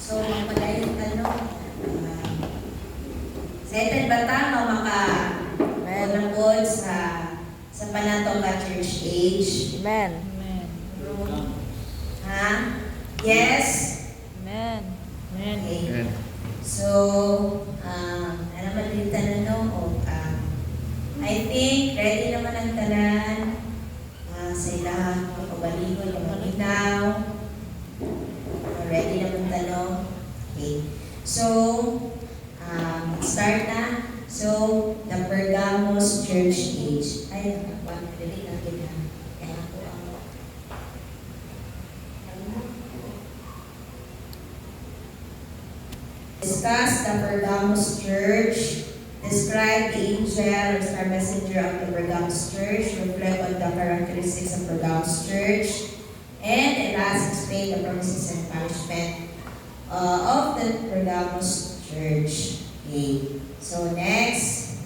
So, magpadayon tanong. Excited ba ta no maka-ulangkod sa panatong ka church age? Amen. Ha? Yes? Amen. Okay. So, ano man din tanong I think ready naman ang tanan sa ilang pagkabaligon, pagkabinaw. Ready naman tanong. Okay. So, start na. So, the Pergamos Church Age. Ay, nakakwan. Dali natin na. Kaya ako discuss the Pergamos Church. Describe the angel or star messenger of the Pergamos Church. Reflect on the characteristics of Pergamos Church. And last, explain the promises and punishment of the Pergamos Church. Okay. So next,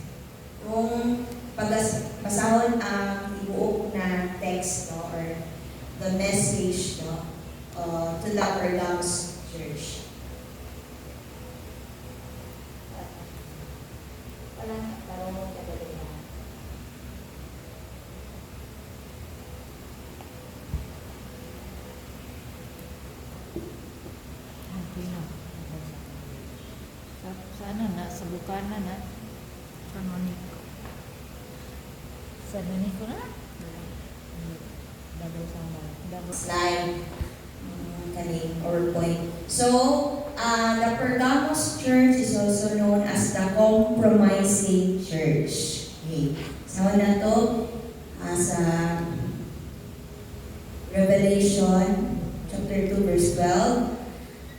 kung pasahon ang ibuok na text or the message to the Pergamos Church. Sa bukana na. Sa Noniko na. Slide. Or point. So, the Pergamos Church is also known as the Compromising Church. Okay. Sa na to, sa Revelation chapter 2 verse 12.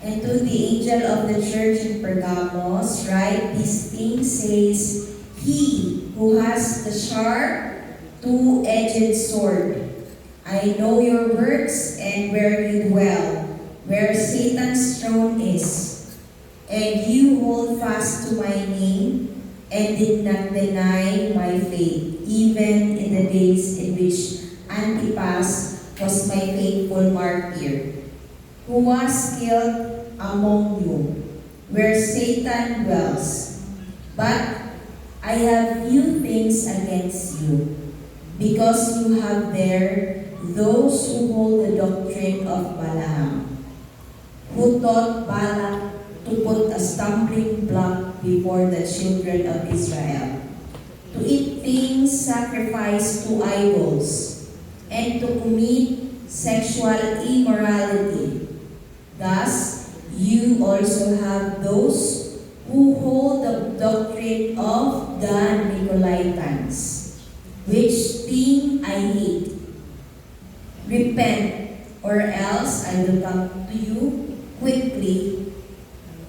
And to the angel of the church in Pergamos, write these things, says he who has the sharp, two-edged sword. I know your works and where you dwell, where Satan's throne is. And you hold fast to my name and did not deny my faith, even in the days in which Antipas was my faithful martyr, who was killed among you, where Satan dwells. But I have few things against you, because you have there those who hold the doctrine of Balaam, who taught Balak to put a stumbling block before the children of Israel, to eat things sacrificed to idols, and to commit sexual immorality. Thus, you also have those who hold the doctrine of the Nicolaitans, which thing I hate. Repent, or else I will come to you quickly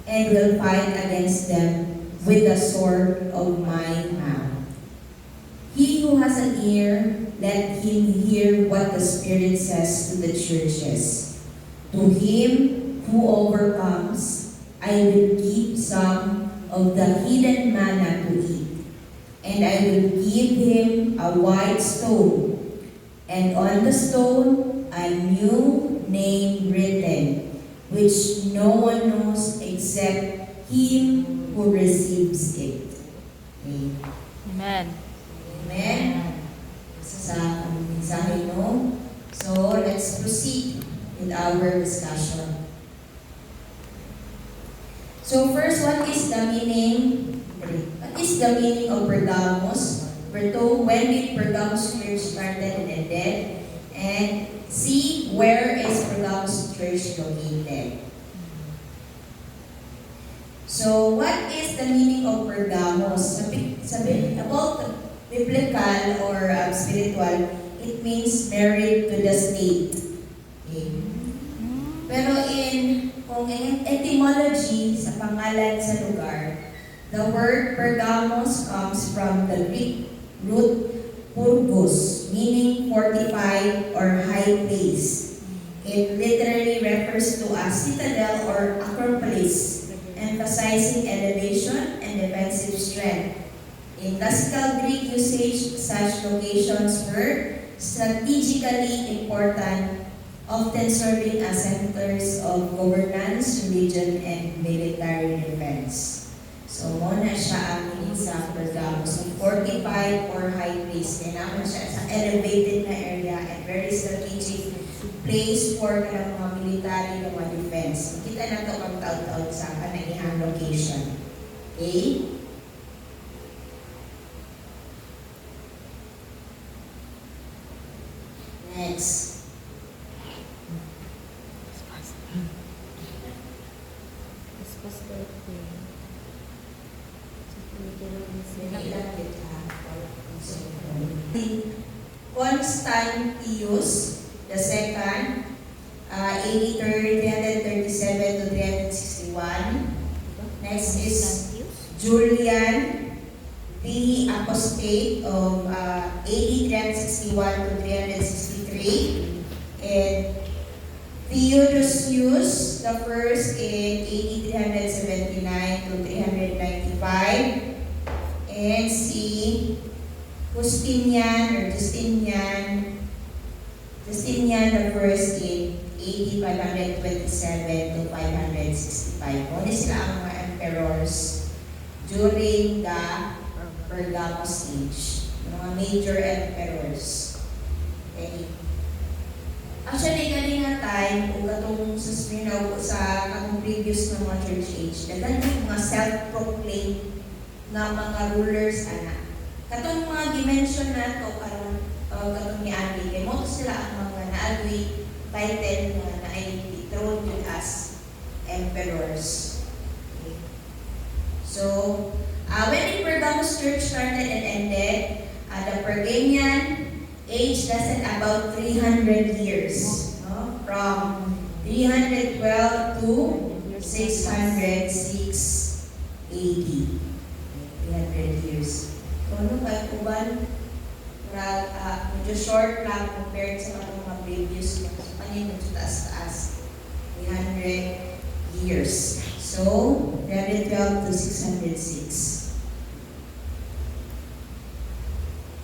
and will fight against them with the sword of my mouth. He who has an ear, let him hear what the Spirit says to the churches. To him who overcomes, I will give some of the hidden manna to eat, and I will give him a white stone, and on the stone a new name written, which no one knows except him who receives it. Amen. Amen. Sa mensahe no? So let's proceed with our discussion. So first, what is the meaning of Pergamos? We're told when did Pergamos Church started and ended, and see where is Pergamos Church located. So what is the meaning of Pergamos? About the biblical or spiritual, it means married to the state. Okay. Pero kung in etymology sa pangalan sa lugar, the word Pergamos comes from the Greek root purgos, meaning fortified or high place. It literally refers to a citadel or acropolis, emphasizing elevation and defensive strength. In classical Greek usage, such locations were strategically important often serving as centers of governance, religion, and military defense. So, muna siya ang sa Pergamo. So, fortified or high place. Kaya naman siya sa elevated na area and very strategic place for ng mga military ng mga defense. Kita na ito ang taon-taon sa kanayang location. Okay? Next. Constantius the second, AD 337 to 361. Next is Julian the Apostate of AD 361 to 363, and Theodosius the first in AD 379 to 395, and si Justinian the first in AD 527 to 565. Muna sila ang mga emperors during the Pergamo stage. Mga major emperors. Okay. Actually, galing nga time, kung katong sa katong previous na mga church age, dagan yung mga self-proclaimed na mga rulers, anak. Katong mga dimension na to, parang katong ni Andy, kaya mo sila ang mga naagoy title na na-throne yun as emperors. Okay. So, when the Pergamos church started and ended, the Pergamian age lasted about 300 years. No? From 312 to 606 AD. 300 years. So, ano ba uban? Medyo short lang compared sa mga previous na kanina medyo taas-taas. 300 years. So, 312 to 606.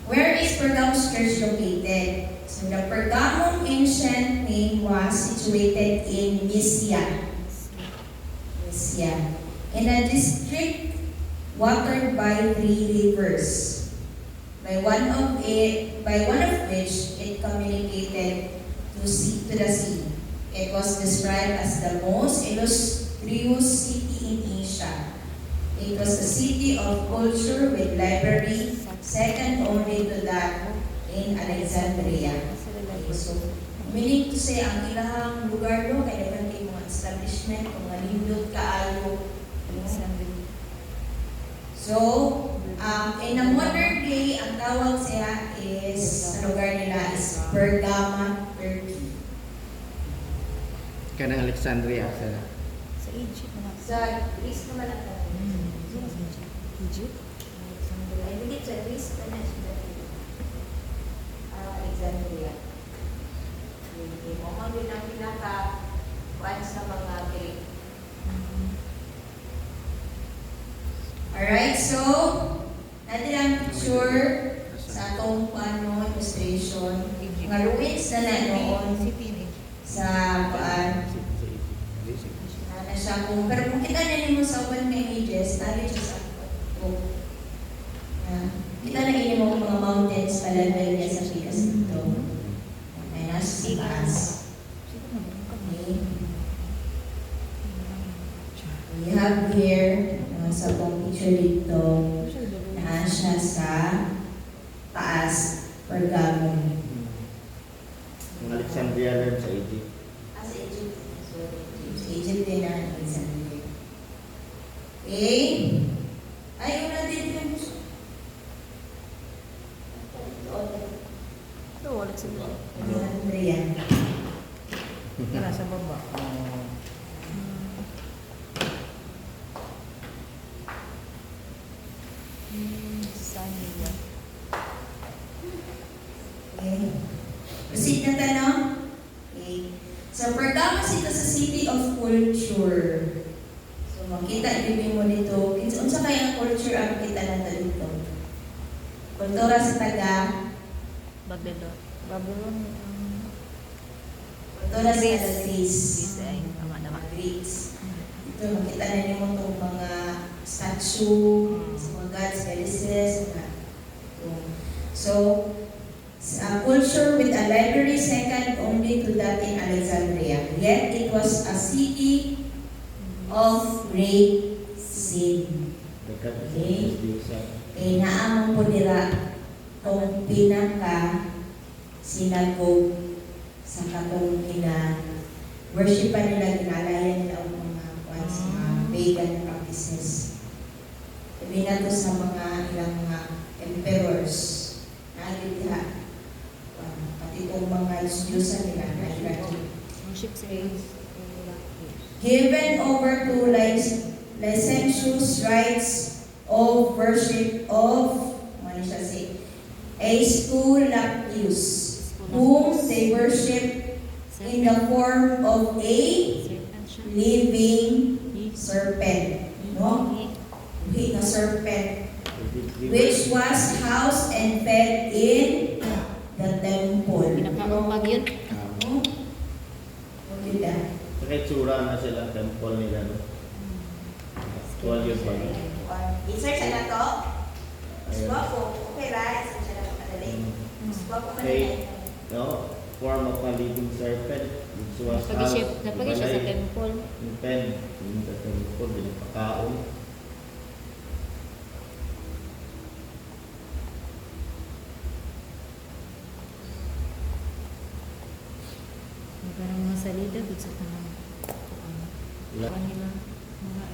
Where is Pergamus Church located? So, the Pergamum ancient name was situated in Mysia. In a district watered by 3 rivers. By one of which it communicated to the sea. It was described as the most illustrious city in Asia. It was a city of culture with library, second only to that in Alexandria. Okay, so, meaning to say, ang ilahang lugar no, kaya dagan kay mga establishment, mga lindot kaayo. So, in a modern day, ang tawag siya is, sa lugar nila is Pergama, Turkey. Kanang Alexandria sila. Sa Egypt na. Sa Greece naman ang tawag. Egypt? I believe sa Greece na siya. Alexandria. Hindi mo mga pinaka-kuan sa mga Greek. Alright, so, natin ang picture sa atong illustration. Mga ruins na noon sa na siya kung, pero kung kita na mo sa open images, natin siya sa kita na mo mga mountains pa level niya sa pikas dito. Ay, nasa sa taas. Okay. We have here, sa picture dito, na siya sa taas, Pergamum. Ang Alexandria rin sa Egypt. Sa Egypt. So, Egypt din na Alexandria. Okay? Ay, una din yung Ito, wala sila. Alexandria. Nasa baba. Sanya. Okay. Proceed na tanong. Okay. So, Pergamos ito sa city of culture. So, makita din mo dito. Unsa kaya ang culture ang kita natin dito? Kultura sa taga Babylon. Babylon. Ito na sa Grace. Grace. Ay, tama naman. Grace. Ito, makita na niyo itong mga statue, sa mga gods, goddesses. So, culture with a library second only to that in Alexandria. Yet it was a city of great sin. Dekat sa Okay. Diyusa. Kaya naamang po nila kung pinaka sinagogue sa katong worshipan nila, ginalayan nila ang mga pagan practices. Sabi na to sa mga ilang mga emperors na agad pati itong mga Diyosan nila na ilang Worship service. given over to licentious rites of worship of Aesculapius, whom they worship in the form of a living serpent. No? A serpent, which was housed and fed in the temple. Pinakaupag yun. No? Okay na. Kahit tsura na sila, temple nila. No? Actual yun ba? I-search na to. Ayun. Swapo. Okay ra. I-search na madali. Swapo Okay. madali. No? Form of a living serpent, which was Napagi siya sa temple. Yung pen, yung sa temple, pinapakaon. Parang mga salida, gusto ka naman. Wala. Nila. Mga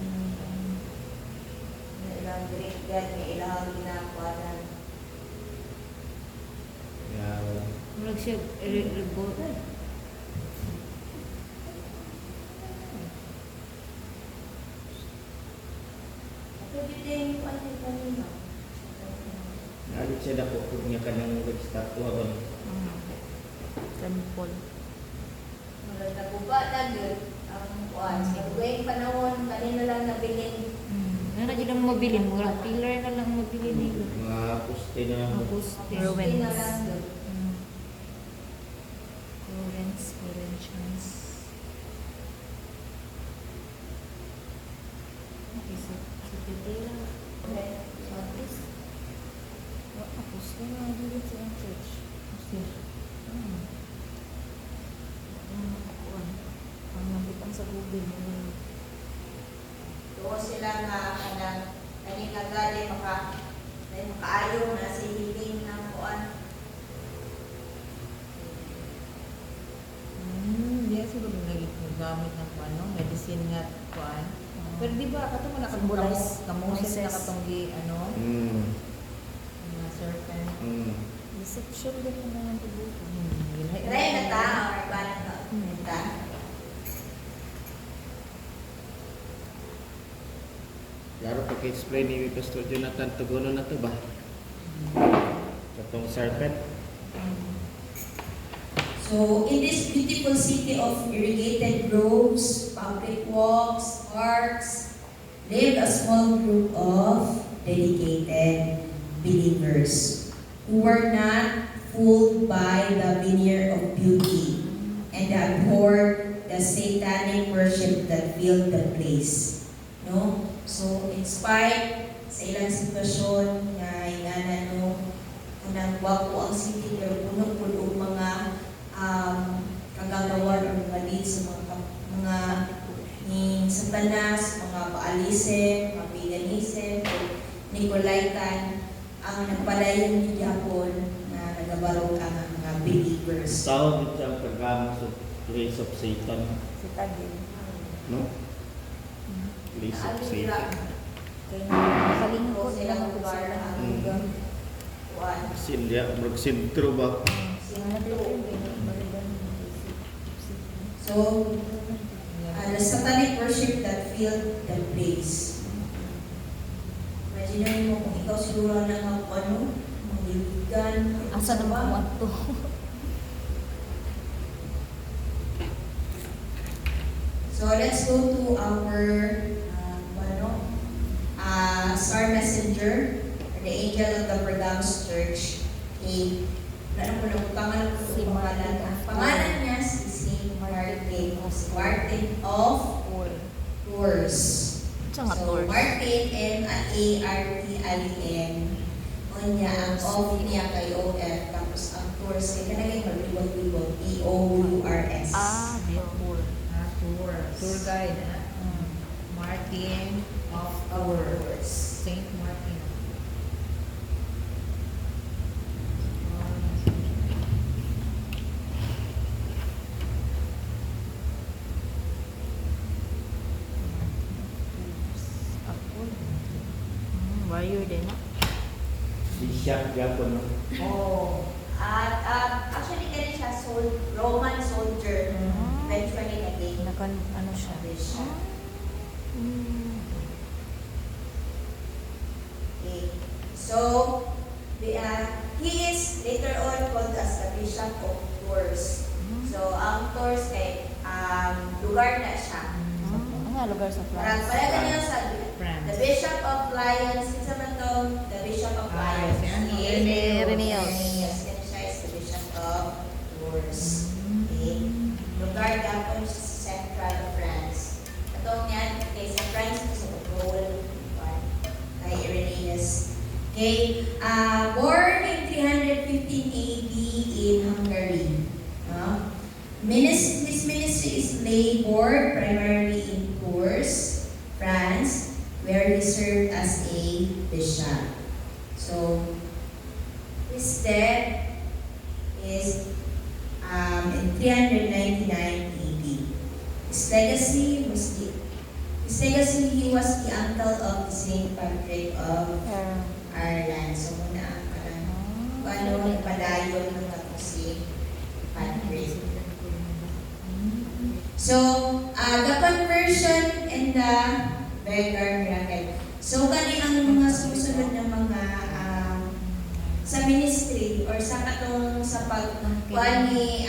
Ilang Greek God, may ilang ginakuanan. Kaya wala. Murag siya, rebot. Pwede din yung ano kanina. Nalit siya na po kung niya kanyang nag-statue ako. Temple. Mula naguba na yun. Ang kuwan. Sa buwing panahon, kanina lang nabilin. Ano na dyan ang mabilin? Murag pillar na lang mabilin nila. Mga puste na lang. Tapos, Hindi na lang ruins. yun. Florence, Florentians. Okay, sa Pidela. Sa Atis. Tapos, na dito sa church. Kasi, ang nabutang sa Google. Doon sila nga kanina gali makaayaw na si hiling ng kuwan. Hindi siguro gamit ng ano, medicine nga kuan. Pero di ba kato mo Symbolize. kamusin na Moses. katong ano, mga serpent. Deception din mo naman ito dito. Try na ta, or ba na ta? Ta. Klaro pag-explain ni Pastor Jonathan, tuguno na to ba? Katong serpent. So, in this beautiful city of irrigated groves, public walks, parks, lived a small group of dedicated believers who were not fooled by the veneer of beauty and abhorred the satanic worship that filled the place. No? So, in spite sa ilang sitwasyon nga ingana no, kanang wapo ang city pero puno-puno mga kagagawan o mga leads sa mga ni Satanas, mga Baalism, mga Paganism, Nicolaitan, ang nagpalayon ni Japon na nagabarok ang mga believers. Tawag dito ang Pergamo sa place of Satan. Si Tagil. No? Place of Satan. Kaya nakalingkod Sila lang ang ako lugar sila. ang Mm. kuwan. Sindia, sentro ba? So, the satanic worship that filled the place. Imagine mo kung ikaw siguro na nga ano, mangligan. Asa naman mo ito? So let's go to our star messenger, or the angel of the Pergamos Church. Ano ko lang, pangalan ko Si pangalan. Martin. Pangalan niya si Saint Martin. Martin of Or. Tours. Sa nga So, tours. Martin, M-A-R-T-I-N. O niya, ang of niya kay O-F. Tapos ang tours, kaya kanagay maglibot-libot. T-O-U-R-S. Tour. Tour. Tour guide. Martin of Tours. Saint Martin. Apple. Warrior din na. Bishop Japon. No? Oh. At actually, ganun siya, Roman soldier. Eventually, naging Ano siya? bishop. Okay. So, he is later on called as the Bishop of Tours. So, ang Tours kay lugar na siya. Ano lugar sa Parang France? niya sa France. the Bishop of Lyons. Isa man to, the Bishop of Ah, Lyons. si ano, Si Irenaeus. Irenaeus. Yan siya is the Bishop of Tours. Okay. Lugar gapon siya sa central of France. Katong yan, kay sa France, sa control kay Irenaeus. Okay, born in 315 AD in Hungary. His ministry is labored primarily in Tours, France, where he served as a bishop. So, his death is in 399 AD. His legacy, he was the uncle of Saint Patrick of Ireland. So, muna ang parang padayon ng ako si Patrick. So, the conversion and the beggar miracle. So, kani ang mga susunod na mga sa ministry or sa katong sa pagkuhan ni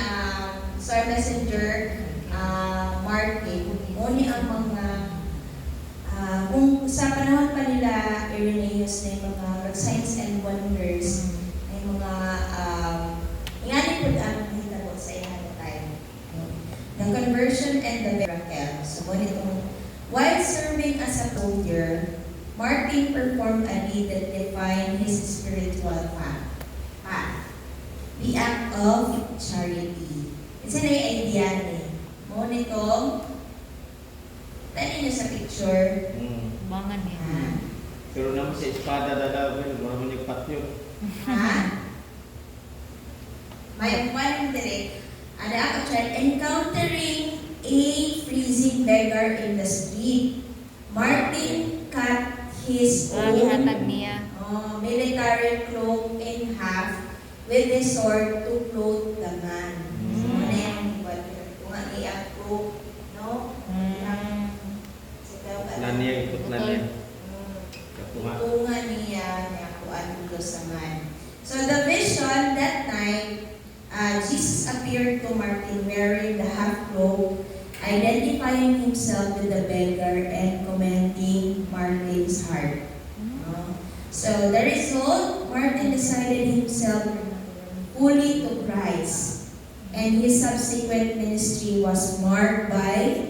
Sir Messenger Martin, muni ang mga kung sa panahon pa nila Irenaeus na yung mga signs and wonders, ay mga ingani po ang hitabo sa iyan time. The conversion and the miracle. So, while serving as a soldier, Martin performed a deed that defined his spiritual path. The act of charity. Isa na yung idea ni. Monito, tanin niyo sa picture. Mangan Ha? niya. Pero naman sa espada dadaw, naman yung patyo. Ha? May one direct. Ada ako child encountering a freezing beggar in the street. Martin cut his Gihatag own niya. military cloak in half with a sword to clothe the man. So, ano yung kung ano yung cloak, no? Naniya ikot na niya. Kapunga. Tungan niya niya kuan ulo sa man. So the vision that night, Jesus appeared to Martin wearing the half cloak, identifying himself with the beggar and commending Martin's heart. So the result, Martin decided himself fully to Christ, and his subsequent ministry was marked by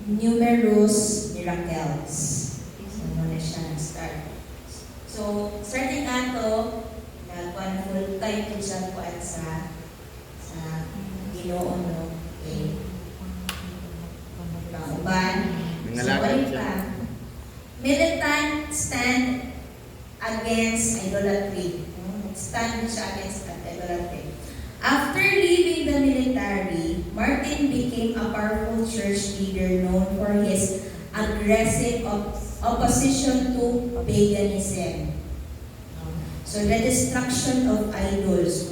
numerous miracles. So, muna siya na-start. So, starting ato, nagkuhan full time po siya po at sa Ginoo, no? Okay. Uban. So, Nangalakad wala siya. pa. Militant stand against idolatry. Stand siya against idolatry. After leaving the military, Martin became a powerful church leader known for his aggressive opposition to paganism. So the destruction of idols.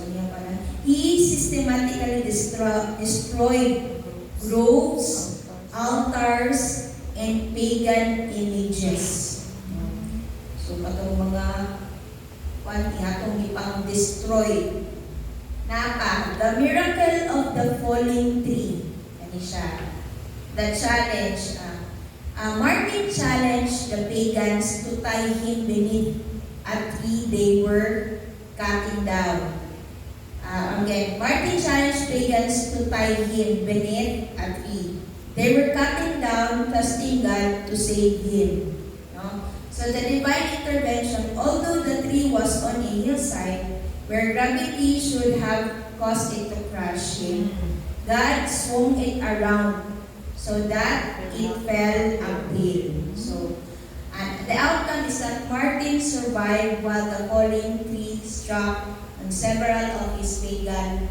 He systematically destroyed groves, altars, and pagan images. So katong mga ihatong ipang destroy. The miracle of the falling tree. Ano siya? The challenge. Martin challenged the pagans to tie him beneath a tree they were cutting down. Again, Martin challenged pagans to tie him beneath a tree. They were cutting down, trusting God to save him. No? So the divine intervention, although the tree was on a hillside where gravity should have caused it to crush him, God swung it around so that it fell uphill. So, and the outcome is that Martin survived while the falling tree struck on several of his pagan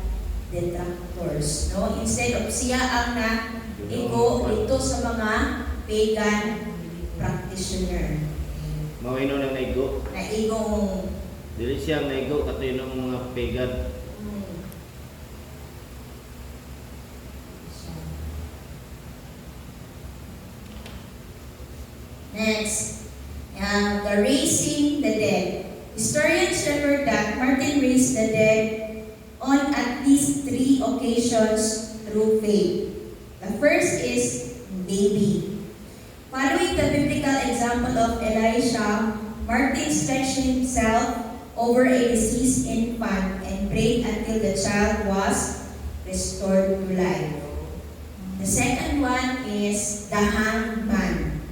detractors. No? Instead of siya ang naigo dito sa mga pagan practitioner. Mawino ng naigo. Naigong Dili siya naigo katoy ng mga pagan. Next, the raising the dead. Historians record that Martin raised the dead on at least 3 occasions through faith. The first is baby. Following the biblical example of Elisha, Martin stretched himself over a deceased infant and prayed until the child was restored to life. The second one is the hanged man.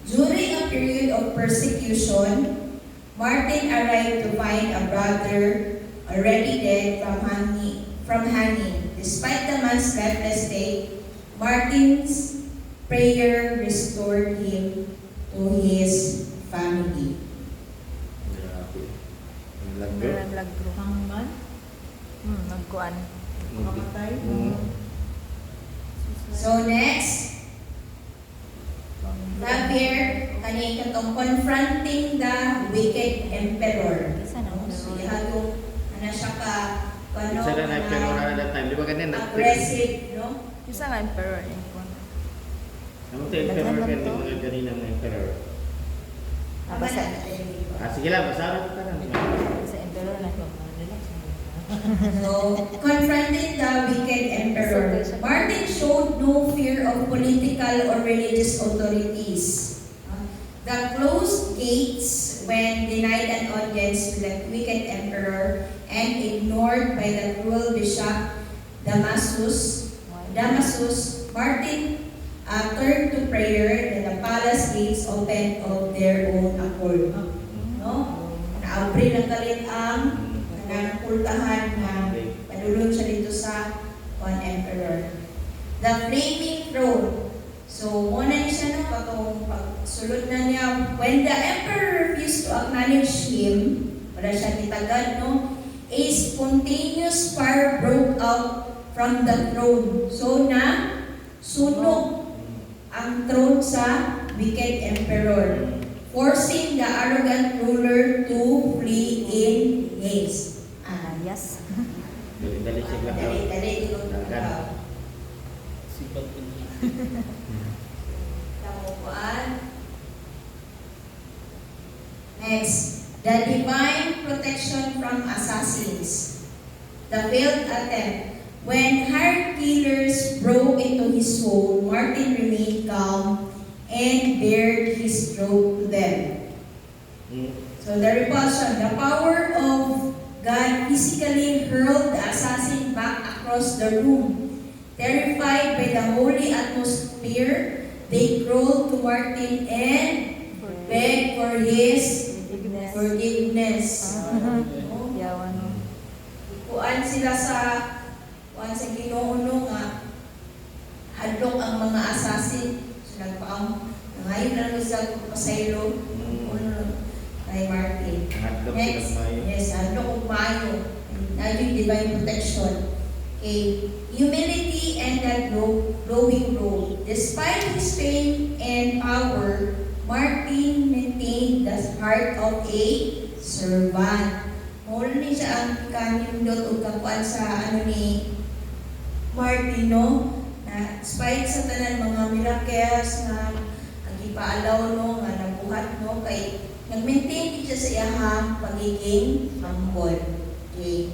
During a period of persecution, Martin arrived to find a brother already dead from hanging. Despite the man's lifeless state, Martin's prayer restored him to his family. Meron lagro. Hangman? Nagkuan. Makamatay? So next, here, kani katong confronting the wicked emperor. Isa na. So, yung ano siya ka, ano, Isa na pero na that time. Di ba ganyan? aggressive, no? Isa nga emperor yung kuan. Ano to emperor kan di mga ganina ng emperor. Basta Sige lang, basaran ka lang. sa emperor na. So, confronting the wicked emperor. Martin showed no fear of political or religious authorities. The closed gates when denied an audience to the wicked emperor and ignored by the cruel bishop Damasus, Martin turned to prayer and the palace gates opened of their own accord. No? Naabri ng kalit ang nanangkultahan na padulong siya dito sa emperor. The flaming throne. So, muna niya siya no, katong pagsulod na niya. When the emperor refused to acknowledge him, wala siya kitagad, no? A spontaneous fire broke out from the throne. So, sunog ang throne sa wicked emperor, forcing the arrogant ruler to flee in haste. Yes. Dali-dali siya lang. Dali, Dagan. Sipag ko niya. Tamukuan. Next, the divine protection from assassins. The failed attempt. When hired killers broke into his home, Martin remained calm and bared his throat to them. So the repulsion, the power of God physically hurled the assassin back across the room. Terrified by the holy atmosphere, they crawled to Martin and begged for his forgiveness. Yawan mo. Kuan sila sa Ginoo no nga hadlok ang mga assassin. So ngayon lang sa pasaylo kay Martin. Next, yes, hadlok og maayo. Naging divine protection. Okay, humility and that glowing robe. Despite his fame and power, Martin maintained the heart of a servant. Mula ni siya ang kanindot o kapuan sa ni Martin, no? Na despite sa tanan mga miracles na nagipaalaw, no? Nga nabuhat, no? Kay nag-maintain siya sa iyahang pagiging humble. Okay.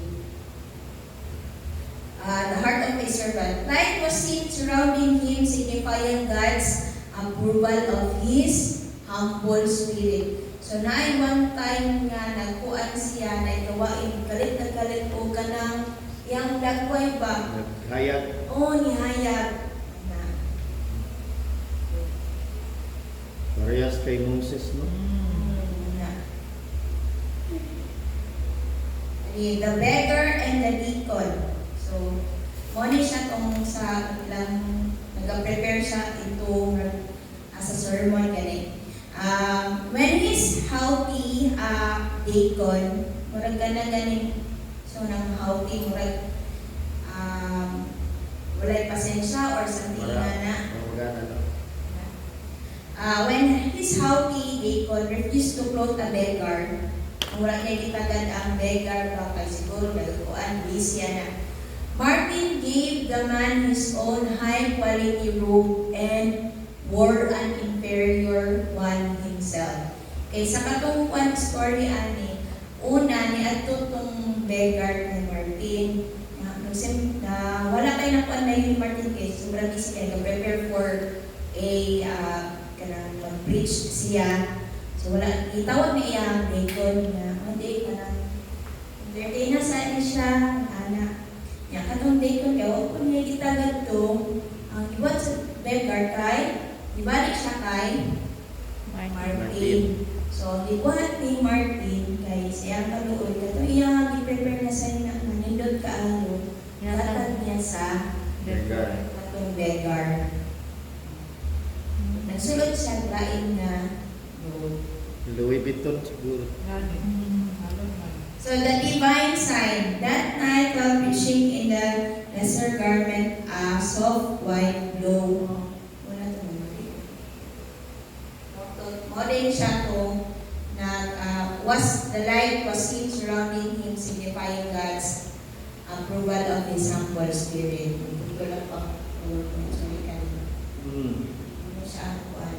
The heart of a servant. Light was seen surrounding him, signifying God's approval of his humble spirit. So naay one time nga nagkuan siya na ikawain galit na galit o kanang iyang dagway ba? Naghayag. Oo, nihayag. Na. Parehas kay Moses, no? Na. The beggar and the deacon. So, muna siya tong sa ilang nag-prepare siya itong as a sermon gani. When he's healthy, deacon, murag gana ganing so nang healthy murag walay pasensya or something na. When he's healthy, deacon refused to clothe a beggar. Mura niya gitagad ang beggar ba kay siguro nagkuan busy na. Martin gave the man his own high-quality robe and wore an inferior one himself. Kay sa katungkuan story ani, una ni adto tong beggar ni Martin. Na wala kay nakuan na yun Martin kay sobrang busy kay prepare for a kanang preach siya. So wala itawag ni iyang deacon na hindi kanang entertain na sa siya ana. Ya katong deacon kay wa ko niya gitagad to ang iwat sa beggar kay ibalik siya kay Martin. So gibuhat ni Martin kay siyang kaluoy kato iya gi-prepare na sa ina manindot kaayo. Natag niya sa Beggar. katong beggar. Nagsulod siya lain na Louis Vuitton siguro. So the divine sign, that night while preaching in the lesser garment, a soft white glow. Wala ito modern siya to na the light was seen surrounding him, signifying God's approval of his humble spirit. Hindi ko lang pang sorry kanina. Ano siya ang kuwan?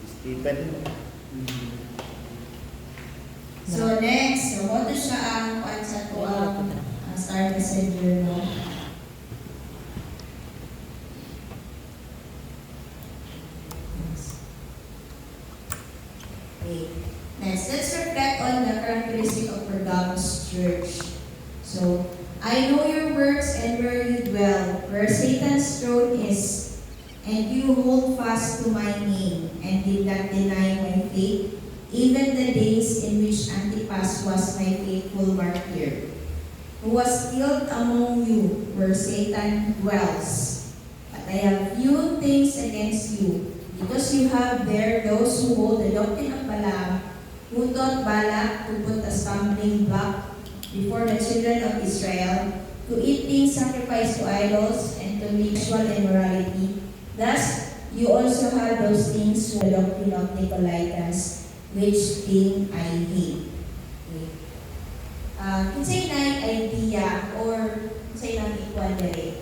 Stephen. So next, so what is siya ang kuwan sa tuwang Star Messenger mo? Okay. Next, let's reflect on the characteristic of Pergamos Church. So, I know your works and where you dwell, where Satan's throne is, and you hold fast to my name, and did not deny my faith, even the days in which Antipas was my faithful martyr, who was killed among you, where Satan dwells. But I have few things against you, because you have there those who hold the doctrine of Balaam, who taught Balak to put a stumbling block before the children of Israel, to eat things sacrificed to idols, and to make sexual immorality. Thus, you also have those things who the doctrine of Nicolaitans, which thing I hate. Kinsay na idea or kinsay na ikuan dere?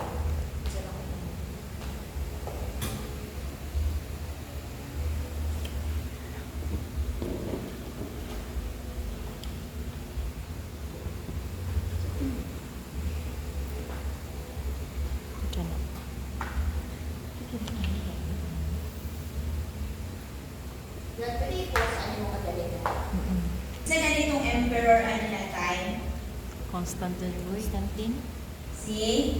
Nagpili po sa ano mo kadali na. Sa ganitong emperor ano na time? Constantine. Si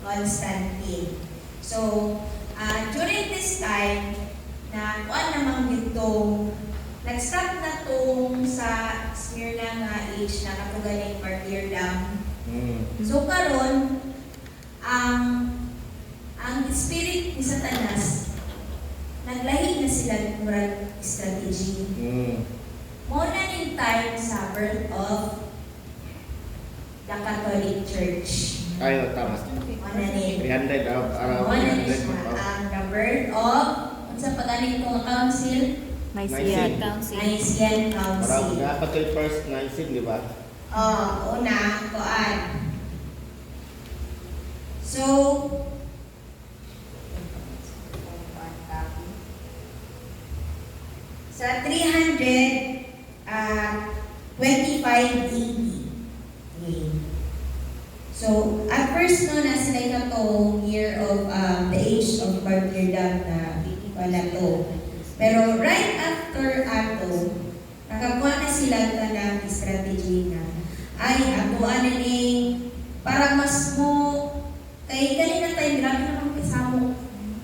Constantine. So, during this time, na kuan namang itong nag-stop na tong sa Smyrna nga age na katugaling martyrdom. So karon ang spirit ni Satanas naglahi na sila murag strategy. Muna ning time sa birth of the Catholic Church. Ay, tama. Muna ning 300 around muna ning 300. siya ang the birth of unsa paganing kong council? Nicene Nicene. Council. Nicene Parang Council. dapat kay first Nicene, di ba? Una, kuan. So, sa 325 AD. Okay. So, at first no, na sila katong year of the age of martyrdom na wala to. Pero right after ato, nakakuha na sila ng strategy na ay ato ano ni para mas mo kay kanina tayo grabe naman samok.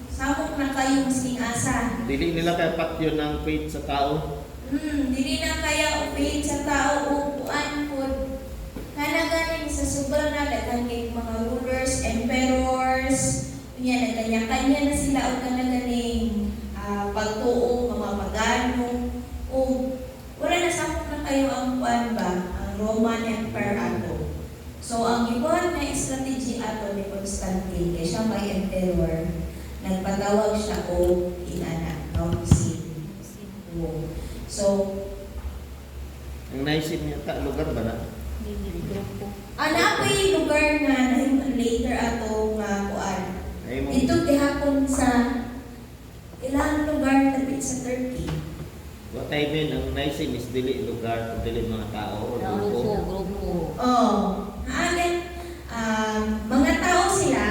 Samok na kayo masing asa. Dili nila kaya patyo ng faith sa tao. Dili na kaya upin sa tao upuan po. Kana ganin sa sobrang nalagan kay mga rulers, emperors, niya nagkanya-kanya na sila o kana ganing pagtuo, mga pagano, o wala na sakop na kayo ang kuan ba, ang Roman Empire ato. So ang ibuhat na strategy ato ni Constantine, kay siya may emperor, nagpatawag siya o inana, council. So, Ang naisin niya ta lugar ba na? Dili grupo. ako'y lugar nga na later ato nga kuan. Ay mo. Dito gihapon sa ilang lugar tapit sa Turkey. What I mean, ang naisin is dili lugar o dili mga tao o grupo. Grupo. Oh, hanggang mga tao sila,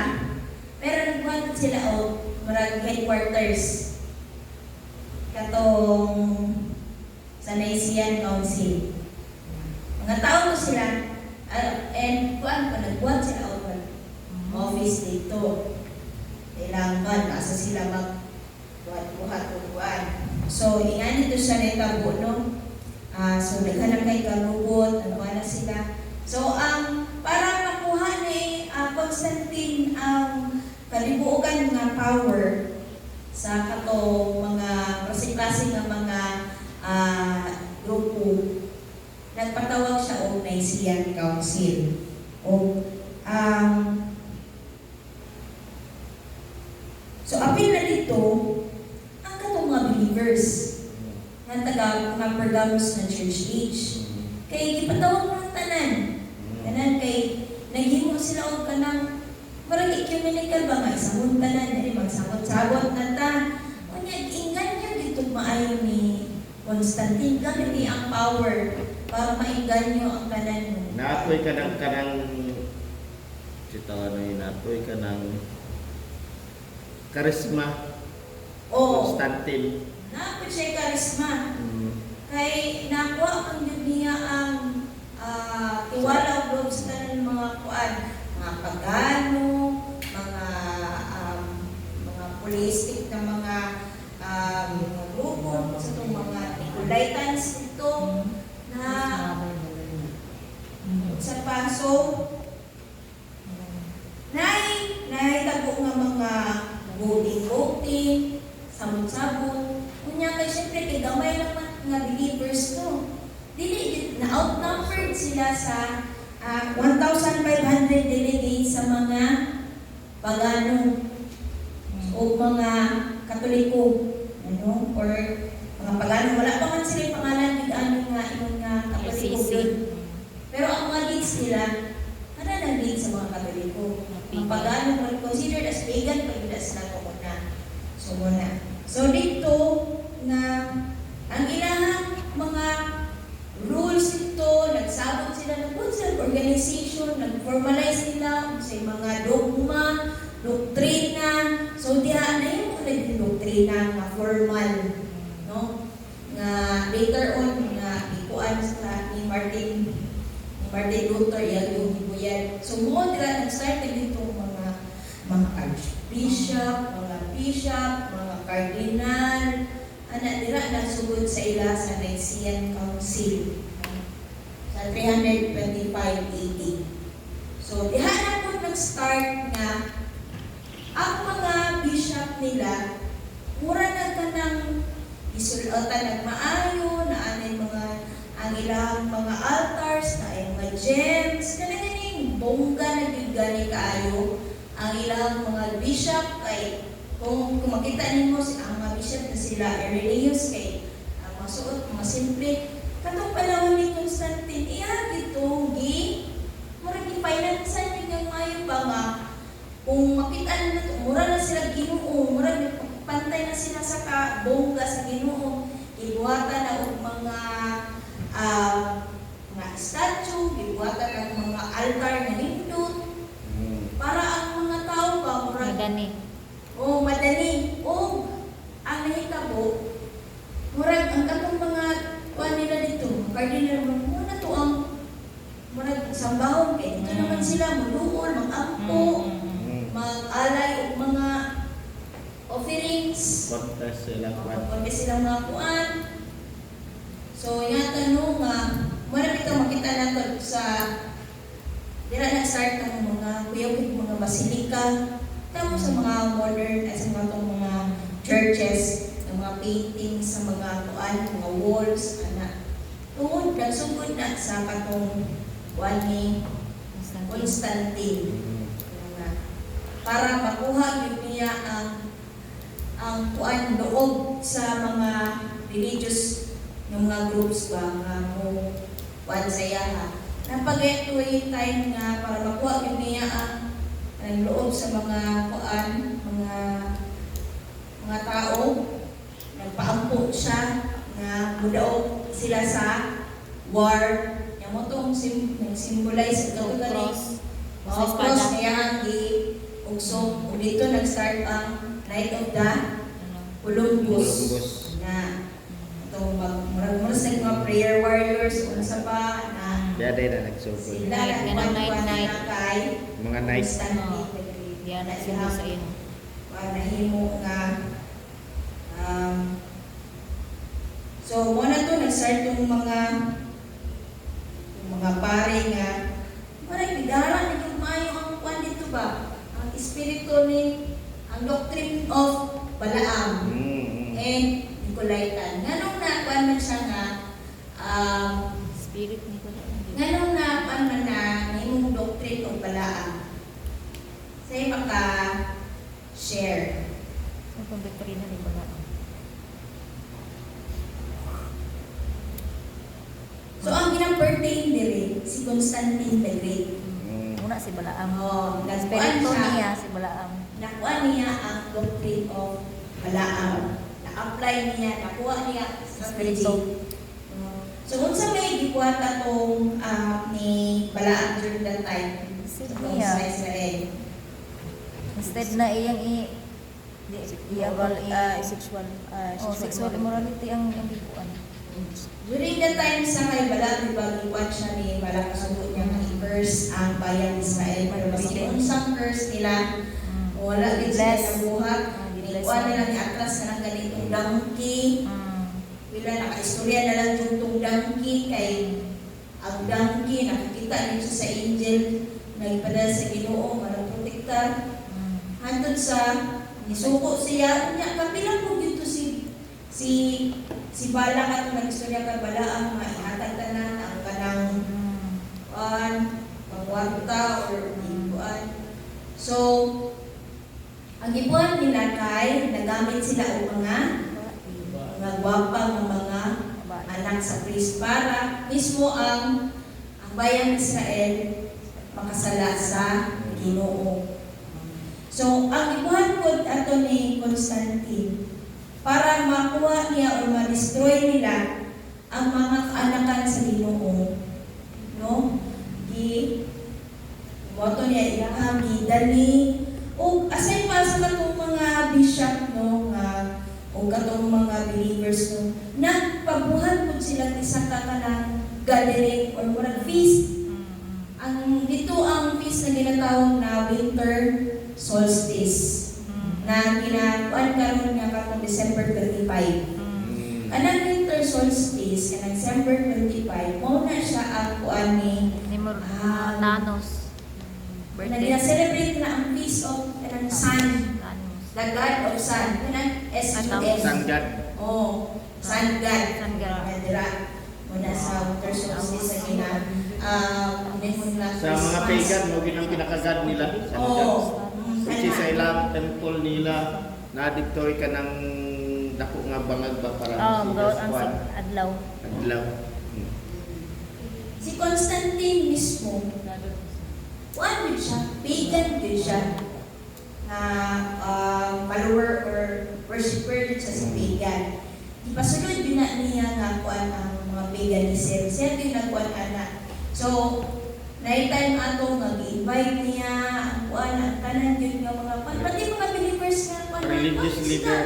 pero nagbuhat sila o marag headquarters. Katong sa Nicene Council. Mga tao ko sila, and kuan pa nagbuhat sila o office dito. Kailangan asa sila buhat o kuan. So, ingan dito siya na itabo, no? So, naghanap kay kanugot, ano na sila. So, para makuha ni Constantine ang kalibuogan nga power sa katong mga klase-klase nga mga grupo, nagpatawag siya o Nicene Council. So, apil na dito, ang katong mga believers ng mga Pergamos na church age. Kay ipatawag mo ng tanan. Kanan kay naghimo sila og kanang marag ecumenical ba nga isang tanan dili magsabot-sabot na ta. Unya inggan niya dito maayo ni Constantine gamit ni ang power para mainganyo ang tanan mo. Naapoy ka ng kanang sito ano yun, naapoy ka ng karisma. Oo. Constantine. Naapit siya karisma. Kay nakuha ang yun niya ang tiwala o loob sa tanan ng mga kuan, mga pagano, mga polistic na mga grupo, sa itong mga Nicolaitans ito na sa paso. Nahitabo nga mga voting, sabon-sabon. Kunya kay siyempre kay gamay naman nga believers to. Dili na outnumbered sila sa 1,500 delegates sa mga pagano o mga Katoliko, ano, or mga pagano. Wala pa man sila pangalan ng ano nga imong nga Katoliko yun. Pero ang mga leads nila, ano nang lead sa mga Katoliko? Ang pagano mo considered as pagan pag sila ko na. So dito na ang ilahang mga rules ito, nagsabot sila ng organization, nag-formalize nila sa mga dogma, doktrina. So diyan na yung naging doktrina nga formal, no? Nga later on nga ikuan sa ni Martin Luther yung ibuyan. So mo dira nag-start dito mga archbishop, mga bishop, mga cardinal, ana dira nagsugod sa ila sa Nicene Council sa 325 AD. So diha na po nag-start nga ang mga bishop nila mura na kanang isulatan ng maayo na anay mga ang ilang mga altars na ay mga gems kanang bongga na gani kaayo ang ilang mga bishop kay kung makita ninyo ang mga bishop na sila Irenaeus kay ang mga suot mga simple katong panahon ni Constantine dito murag i-financean niya ngayon ba nga kung makita nila ito mura na sila Ginoo murag pantay na sila sa bongga sa Ginoo ibuhatan na og mga statue ibuhatan ng mga altar na nindot Madani. O madani. O ang nahitabo, murag ang katong mga kuan nila dito, cardinal muna to ang murag sambahon kay dito naman sila muluol, mag-ampo, mag-alay og mga offerings. Contest sila kwan. Pagka silang mga kuan. So, yung tanong nga, muna ito makita natin sa dira nag-start ng mga kuyog mga basilika, tamo sa mga modern at sa mga churches, ng mga paintings sa mga kuan, mga walls, ana. Tungod nagsugod na sa katong kuan ni Constantine. Para makuha yun niya ang kuan loob sa mga religious ng mga groups ba nga mo kuan saya ha. Napag-ito yung time nga para makuha yun niya ang loob sa mga kuan, mga tao. Nagpaampo siya na mudaog sila sa war. Yung mo itong symbolize ito Cross. Sa cross kaya ang ugsong. O dito nag-start ang Night of the Columbus. Na itong murag-murag sa mga prayer warriors o sa pa na Dede na nagsugod. sila Night, ganun, night. kay Mga night. Constantine. Yan na sila sa iyo. Nahimo nga so muna to nag-start yung mga pare nga marang bigara na yung mayo ang kwan dito ba ang espiritu ni ang doctrine of Balaam and Nicolaitan nganong na kwan man siya nga Spirit ni ko. nganong na kwan man na yung doctrine of Balaam sa'yo maka-share. Ang doktrina ni Balaam. So, ang ginang-pertain diri, si Constantine the Great. Una si Balaam. Nagkuhan Espiritu siya, niya si Balaam. nakuha niya ang doctrine of Balaam. Na-apply niya, nakuha niya strategy. Espiritu. So, kung sa may gibuhata tong ni Balaam during that time, Sige sa niya. Israel. Instead na iyang sexual immorality ang gibuan. During the time sa kay Balaam, diba, gibuhat siya ni Balaam, kasugot niya nga i-curse ang bayan Israel. Pero kasi unsang curse nila, wala din sila nabuhat. Ikuha nila ni atras na ng ganitong donkey. Bila naka-istorya na lang yung itong donkey kay ang donkey, nakikita niyo siya sa angel na ipadala sa Ginoo, marang protektar. Hantod sa nisuko siya, niya, kapilang po dito si Balak at nag-istorya kay Balaam, ihatag tanan ang kanang pangwarta or ibuan. So, ang ibuan nila kay nagamit sila o mga gwapang mga anak sa priest para mismo ang bayan Israel makasala sa Ginoo. So, ang ibuhan po ato ni Constantine para makuha niya o ma-destroy nila ang mga kaanakan sa Ginoo. No? Moto niya iyang gidali o aside pa sa katong mga bishop no nga o katong mga believers no nagpabuhat po sila isa ka kanang gathering or murag feast. Ang dito ang feast na ginatawag na winter solstice na ginakuan karon nga katong December 25. Kanang winter solstice kanang December 25 mao na siya ang kuan ni Nanos. na gina-celebrate na ang feast of kanang sun, Nanos. the god of sun, kanang S-U-S. Sun God. Oh, sun god. Sun God. Dira muna sa winter solstice sa gina Sa mga pagan, no, ginang pinakagad nila. Sun God. Oh, Which is sa ilang temple nila, na-dictoy ka ng dako nga bangag ba para Gawat ang adlaw. adlaw. si Constantine mismo, kuan din siya, pagan din siya, na follower or worshipper din siya sa pagan. Ipasulod din na niya nga kuan ang mga paganism. Siya din nagkuan ana. So, night time ato, nag-invite niya, ang kuan, ang tanan yun nga mga kuan. Pati mga leaders nga pa Religious leader.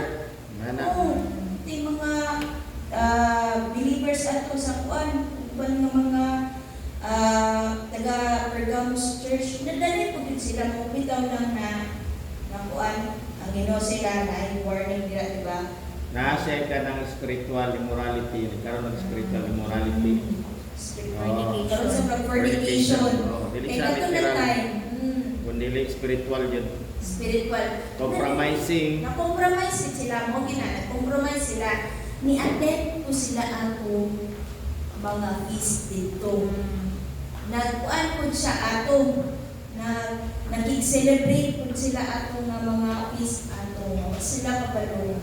Mana. Oo. Ito yung mga believers ato sa kuan. Kuan ng mga taga Pergamos Church. Nadali po din sila mo bitaw lang na kuan. Ang Ginoo sila na ay warning nila, di ba? Nasa ka ng spiritual immorality, nagkaroon ng spiritual immorality. Karon sa fornication. Dili Kaya sa kato na literal. time. Kundi spiritual yun. Spiritual. Compromising. Na-compromise sila mo na-compromise sila. Ni-attend po sila ako mga feast dito. Nagkuan po siya ato. Nag-celebrate po sila ato nga mga feast ato. Sila kabalo.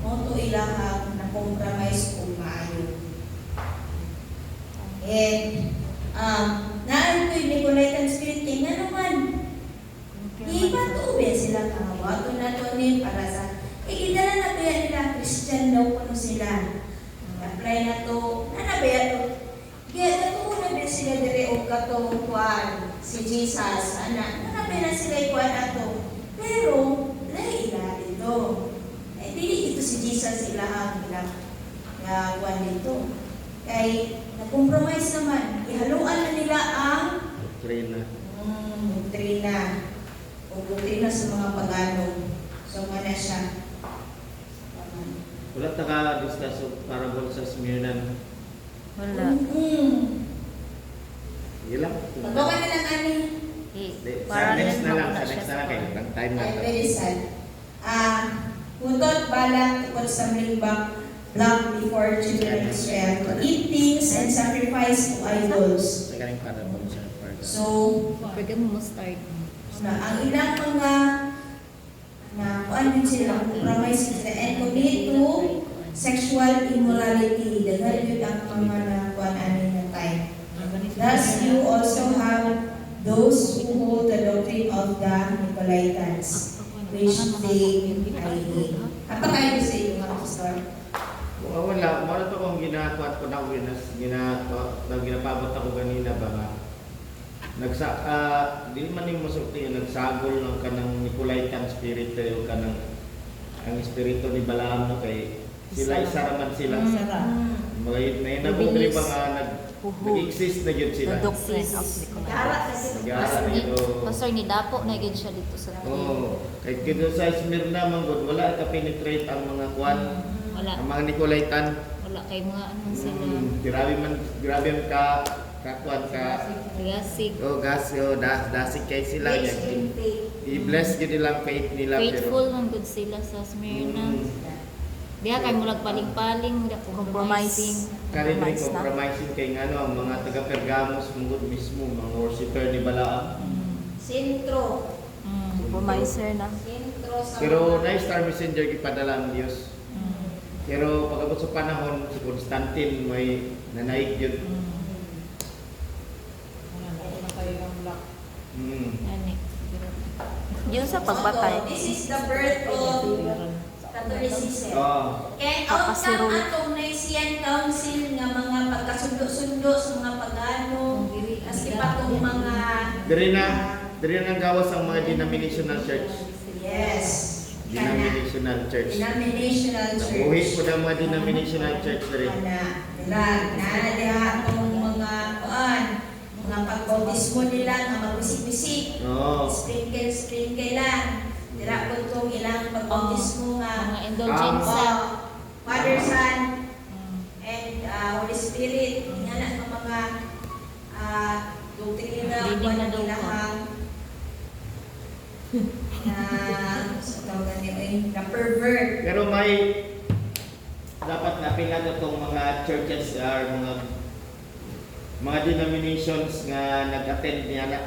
Moto ilahang na-compromise po maayo. And naan ko yung Nicolaitan Spirit kay nga naman. Ipatuwi sila kahawato na to ni para sa ikidala na ba nila Christian daw kuno sila. Apply na to. Nanabaya to. Kaya natuon na ba sila dire og katong kuan si Jesus ana. Nanabaya na sila ikuan ato. Pero lahi ila dito. Dili ito si Jesus ilahang ilang nga kuan dito. Kay na-compromise naman. Ihaluan na nila ang Doktrina. doktrina. O doktrina sa mga pagano. So, mana siya. Wala ta ka-discuss o parable sa Smyrna. Wala. Yun lang. Pagawa na lang ani. Sa next na lang. Sa next na lang. Kaya lang time na. Ay, very sad. Puntot balak tungkol sa mlimbak block before children of Israel to eat things and sacrifice to idols. Sa kaning parable siya. So, Pwede mo start. ang ilang mga kuan din sila, compromise sila and commit to sexual immorality. Dahil yun ang mga nakuan ani na time. Thus, you also have those who hold the doctrine of the Nicolaitans, which they hate. Apa kayo sa iyo, mga pastor? Wala. Wala to kung ginagawa ko na ginapabot ako ganina ba nga. Di man yung masulti yung nagsagol ng kanang Nicolaitan spirit o kanang ang espiritu ni Balaam no kay sila isa raman sila. May nabugri pa nga nag-exist na yun sila. The doctrine of Nag-aaral na sila. Nag-aaral na ito. Pastor ni Dapo na gid siya dito sa Oo. Kay kito sa Smyrna manggod wala ka penetrate ang mga kwan, Wala. ang mga Nicolaitan. Wala kay mga ano sila. Grabe man ka kakuan ka. Yasig. Gas dasig kay sila Yes, yan. in faith. I-bless gid nilang faith nila Faithful man gud sila sa Smyrna. Diha kay mulag paling-paling, da compromising. Kari rin compromising kay ngano ang mga taga Pergamos mungod mismo mga worshipper ni Balaam. Sentro. Compromiser na. Sentro sa Pero mga- na Star Messenger gipadala ang Dios. Pero pagabot sa panahon si Constantine may nanaig yun. Ani. Yun sa pagbatay. This is the birth of Catholicism. Oh. And out Papasiro. ng atong Nicene Council nga mga pagkasundo-sundo sa mga pagano, kasi pa itong mga... Diri na gawas ang mga denominational church. Yes. Denominational church. Denominational church. Nabuhi po na mga denominational church diri. Nadiha itong mga mga pagbautismo nila, nga magbisik-bisik. Oo. Sprinkle lang. Dira po itong ilang pagbautismo nga. Mga indulgensa. Father, Son, and Holy Spirit. Yan ang mga doktrina Reading ko na na daw po. nilahang sa tawag na pervert. Pero may dapat napila na itong mga churches or mga denominations nga nag-attend niya na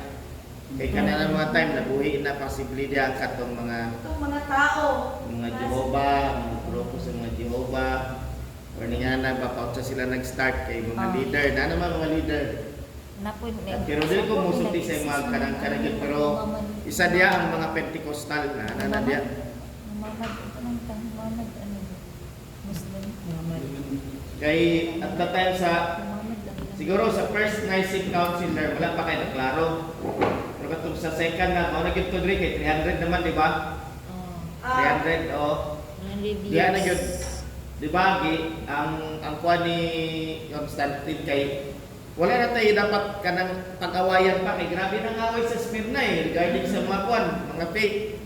kay kanang mga time nabuhi na possibly diya katong mga Itong mga tao. Jehovah, mga grupo sa mga Jehovah or nga nagpapautsa sila nag-start kay mga leader na naman mga leader. Napod Pero dili ko musulti sa mga kanang yun, pero isa diya ang mga Pentecostal na diya. Mamad ano? Muslim. Kay at that time sa Mamad lang. siguro sa first Nicene Council na wala pa kayo naklaro. Pero katong sa second na mao na gyud to diri kay 300 naman di ba? 300 o. Diyan na yun. Di ba, ang kuha ni Constantine kay wala na tayo dapat kanang pag-awayan pa kay grabe nang away sa Smyrna regarding sa mga kuan, mga faith.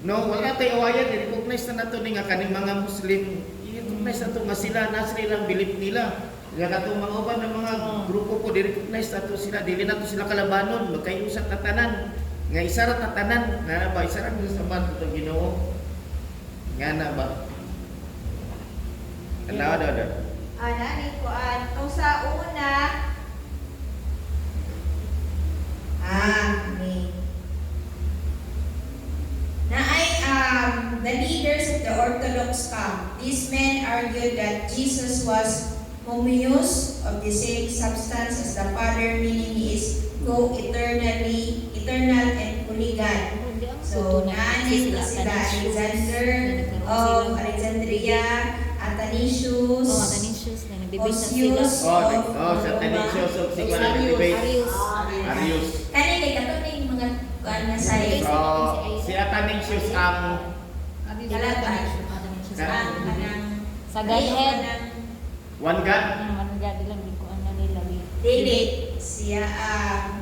No, wala na tayo awayan, i-recognize na nato ni nga kaning mga Muslim, i-recognize na to nga sila na sila belief nila. Nga natong mga uban ng mga grupo po, di-recognize na to sila, dili na to sila kalabanon, magkayusa tatanan. Nga isa ra tatanan, nga na ba isa ra sa man to Ginoo. Nga na ba? Ano. Nani ko ang sa una ni the leaders of the Orthodox camp. These men argued that Jesus was homoousios of the same substance as the Father, meaning he is eternal and fully God. So, naanin ko sila Alexander of Alexandria, Athanasius, Osius sa Athanasius of Arius. Kani kay katuning mga kuan nga say. Si Athanasius ang Kalaban. Sa Godhead. one God. One God lang din ko ano nila. Dili siya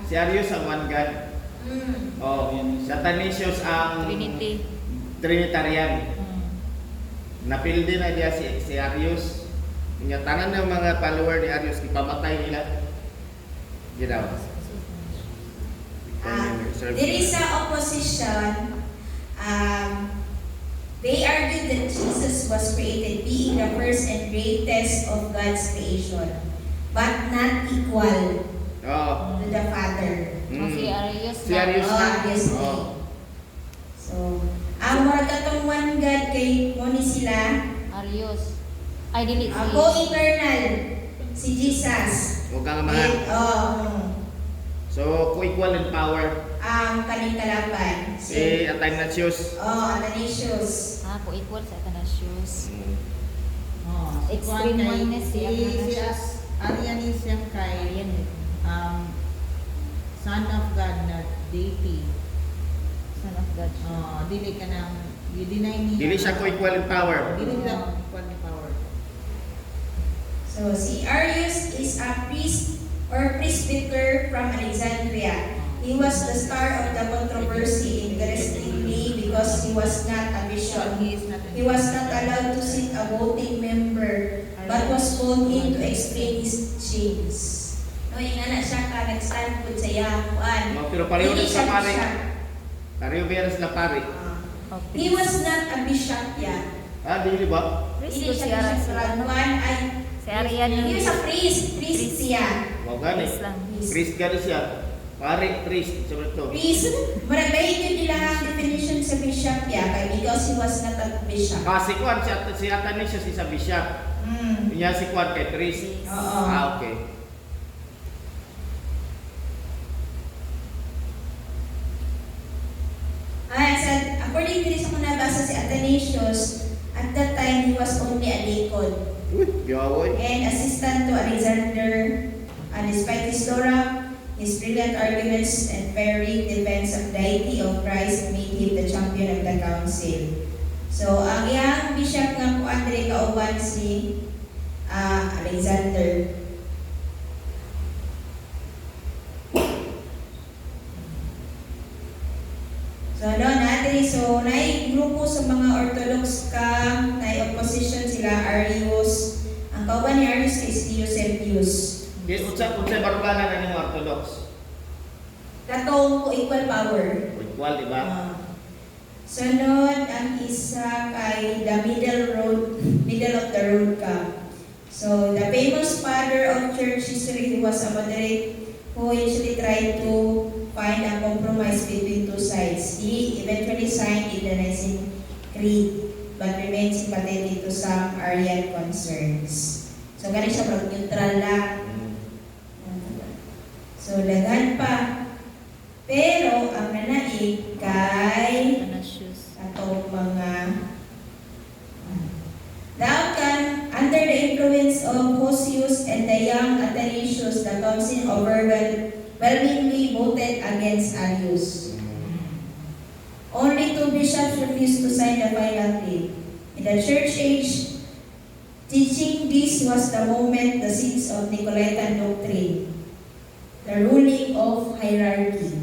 Si Arius ang one God. Si Athanasius ang Trinity. Trinitarian. Napildi na niya si Arius. Yung tanan ng mga follower ni Arius, ipamatay nila. Ginawa. There is a opposition. They argued that Jesus was created being the first and greatest of God's creation, but not equal to the Father. Si Arius Si Arius na. Obviously. So, ang mga katong one God kay Moni sila, Arius. Ay, dili. ang co-eternal, si Jesus. Huwag kang mahal. So, co-equal in power. Ang kaning kalaban. Si Athanasius. Athanasius. Ako equal sa Athanasius. Extreme Extreme oneness siya. Arianism yung kay Son of God na deity. Son of God. Dili ka nang i-deny niya. Dili siya co-equal in power. Dili siya equal in power. So, si Arius is a priest or presbyter from Alexandria. He was the star of the controversy, interestingly, because he was not a bishop. He was not allowed to sit a voting member, but was called in to explain his chains. No, yung anak siya ka, nag-stand po sa yakuan. Pero pareho na sa pare. Pareho beres na pare. He was not a bishop yet. Dili ba? Hindi siya bishop. Ay, Si Arian he was a priest. Priest siya. Huwag gani. Priest lang. Priest gani siya. Pare, priest. Sabi ito. Priest. Maragay yun nila ang definition sa bishop ya, kaya because he was not a bishop. Si Kwan, si Athanasius is a bishop. Niya si Kwan kay priest. Oo. Okay. According to this kung nabasa si Athanasius, at that time he was only a deacon Uy, biyawoy. and assistant to Alexander, and despite his Torah, his brilliant arguments and fiery defense of deity of Christ made him the champion of the council. So, ang iyang bishop nga po Andre kauban si Alexander. So, naay grupo sa mga Orthodox ka, naay opposition sila, Arius. Ang kauban ni Arius is Eusebius. Unsa baruganan na ng Orthodox? Katong ko equal power. Equal, di ba? Sunod, ang isa kay the middle of the road ka. So, the famous father of church history who was a moderate who usually tried to find a compromise between two sides. He eventually signed in the Nicene Creed but remained sympathetic to some Arian concerns. So, ganun siya neutral lang. So, daghan pa. Pero, ang nanaig kay Athanasius. atong mga the outcome, under the influence of Hosius and the young Athanasius, the council overwhelmingly voted against Arius. Only 2 two bishops refused to sign the final deed. In the church age, teaching this was the moment the seeds of Nicolaitan doctrine, the ruling of hierarchy,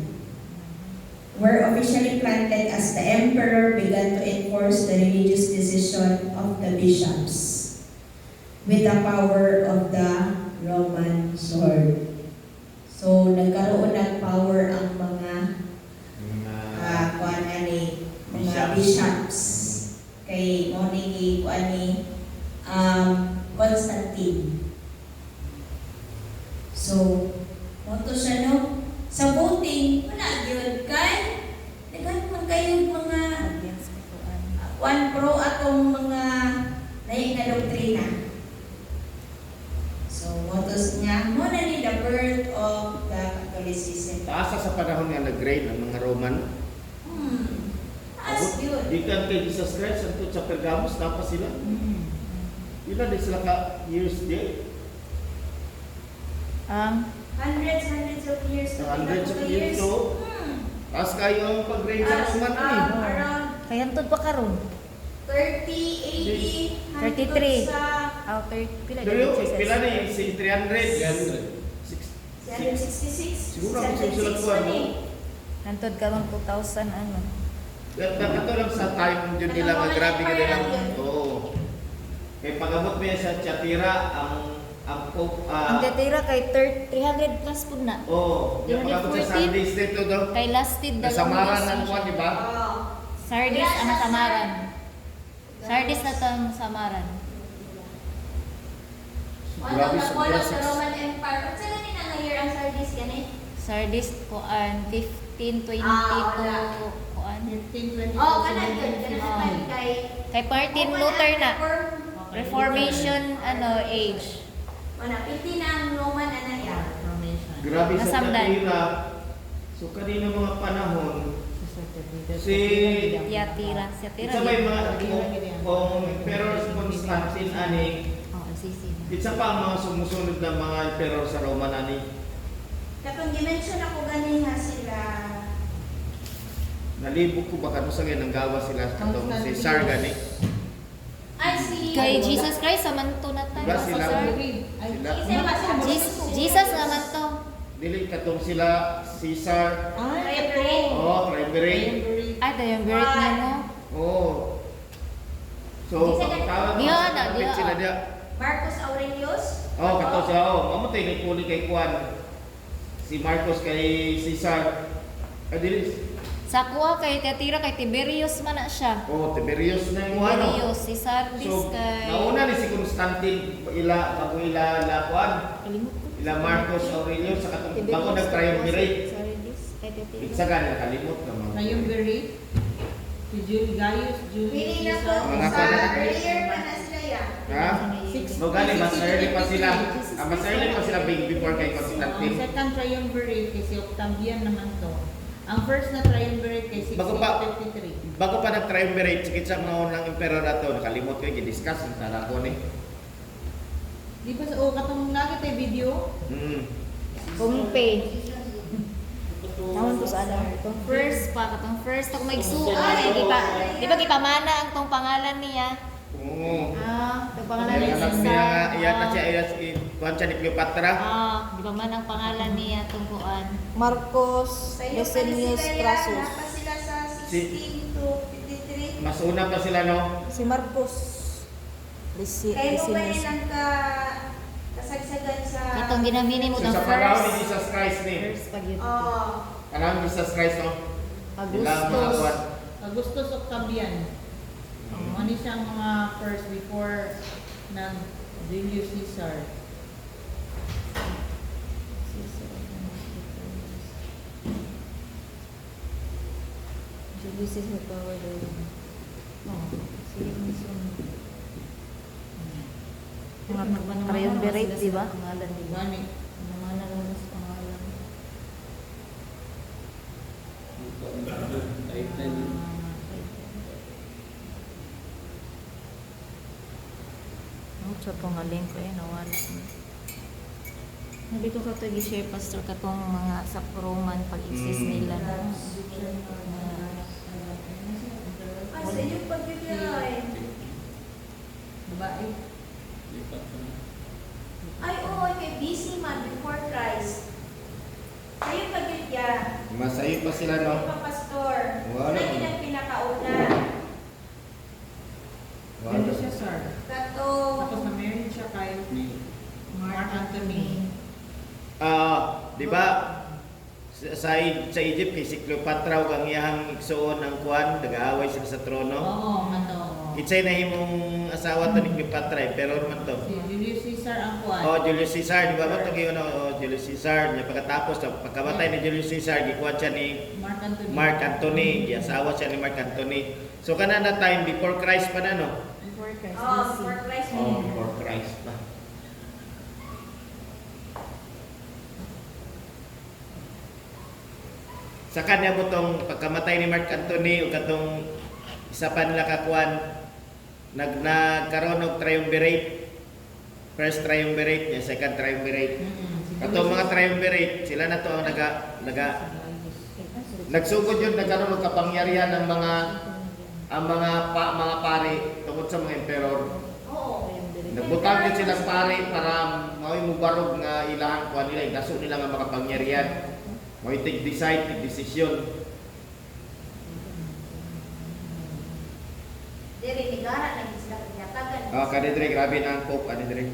were officially planted as the emperor began to enforce the religious decision of the bishops with the power of the Roman sword. So, nagkaroon ng power ang mga mga bishops kay Moni Constantine. So, moto siya no? Sa voting, wala yun kay nagkaroon kayo mga one pro atong mga laing na doktrina. So, motos niya, muna ni the birth of the Catholicism. Asa sa panahon nga nag-grade ang mga Roman. Taas yun. Gikan kay Jesus Christ ang sa Pergamos, napa sila. Ilan din sila ka years di? Hundreds of years. Hundreds of years. So, taas kayo ang pag-grade sa Roman ni. Around Kaya antod pa karon. 30, 80, 33. sa Aw, pila Pero pila na yung 300. 766. Siguro ang susunod ko ano. Antod karon 2000 ano. Ito lang sa time yun nila nga grabe ka nila. Oo. Kaya pagamot mo yan sa Chatira, ang Pope, Ang titira kay 300 plus po na. oo, yung pagamot sa 314. Sundays dito daw. Kay lasted Nasamaran ng kuwan, di ba? Sardis ang samaran. Sardis na to ang samaran. One of the fall of the Roman Empire. At sila din ang year ang Sardis gani? Sardis kuan 1520 to kuan. 15, 20, Oh, kanan yun. Kanan sa time kay... Kay Martin Luther na. Reformation age. Wala, 15 na ang Roman yan. Grabe sa Nasamdan. Chatira. So kanina mga panahon, si Yatira, si Yatira. isa may mga kung Emperor Constantine ani, Oh, sisi. isa pa ang mga sumusunod na mga emperor sa Roma ani. Katong dimension ako gani nga sila. Nalibog ko baka sa ganyan ang gawa sila katong si Tsar gani. Ay, si... Kay Jesus Christ saman to na tayo. Diba sila? Sila Jesus naman to. dili katong sila Caesar. Oh, Primary. Ay, dayon very niya no. Oh. So, pagtawag Diyan na, kapit diyan. sila dia. Marcus Aurelius. Oh, kato siya. Oh, mamatay ni puli kay Juan. Si Marcos kay Caesar. Ay, dili. Sa kuha kay Yatira kay Tiberius man na siya. Oh, Tiberius na yung ano. Tiberius, si Sardis So, kay... nauna ni si Constantine, bago ila lakuan. Kalimut ko. Ila Marcos Aurelius, sa katong Tiberius, bago nag-triumvirate. Sardis kay Yatira. Itsagan, nakalimot naman. Triumvirate. Si Gaius, Julius Pili na po. Caesar. Mga Sa pala. earlier pa na sila yan. Ha? No, gani, mas early pa sila. Mas early pa sila before kay Ang Constantine. second triumvirate kay si Octavian naman to. Ang first na triumvirate kay Bago pa- 1653. Bago pa nag-triumvirate, sikitsang noon ng emperor ato, nakalimot ko yung discuss ang talako ni. Di ba sa katong lagi tayo video? Kumpe. Tawon ko sa ano. Itong first pa, katong first ako magsuon. Di ba gipamana ang tong pangalan niya? Oo. Itong pangalan niya Anak si niya, Sar. iyan na siya, kuhan siya ni Cleopatra. Di ba man ang pangalan niya itong kuan? Marcos Sa iyo pa na Licinius sila yan. Crassus. Wala pa sila sa 16 to 53. Mas una pa sila, no? Si Marcos Kaya mo ba Licinius. nilang kasagsagan sa... Itong ginamini mo So, itong sa panahon ni first. Jesus Christ ni. First pag yun. Panahon ni Jesus Christ, no? Ilang mga Augustus. kuwan. Augustus Octavian. Ano siyang mga first before ng Julius Caesar. Julius is power daw. Sige, Mga triumvirate, di ba? Pangalan, di ba? Gani. Namana lang sa pangalan. Sa pangaling ko yan, nawala. Dito ka ito i-share, Pastor, katong mga sa Roman pag-exist nila. sila, no? Pastor. Wala. Sila din ang pinakauna. Ano siya, sir? Kato. Tapos na-married siya kay Mark Anthony. Di ba? Sa Egypt, kay si Cleopatra ang iyang igsuon ng kuwan, nag-aaway sila sa trono. Oo, ano. Itsay na himong asawa to ni Cleopatra, pero naman to. Si Julius Caesar ang kuwan. Julius Caesar, di ba ba itong yun? Julius Caesar, niya pagkatapos, pagkamatay ni Julius Caesar, gikuha siya ni Mark Anthony. Mark Antony, asawa siya ni Mark Antony. So kanana time, before Christ pa na, no? Before Christ. For Christ. Before Christ pa. Sa kanya mo tong pagkamatay ni Mark Antony o katong isa pa nila kakuan nagkaroon og triumvirate. First triumvirate, second triumvirate. Katong mga triumvirate, sila na to ang nagsugod yun, nagkaroon og kapangyarihan ng mga pari tungod sa mga emperor. Oo. Nagbutang din silang pari para maway mubarog nga ilang kuan nila, daso nila nga makapangyarihan. May tig-decide, tig-desisyon. Diri negara lagi sila kanyatagan. Kanidre, grabe na ang Pope, kanidre.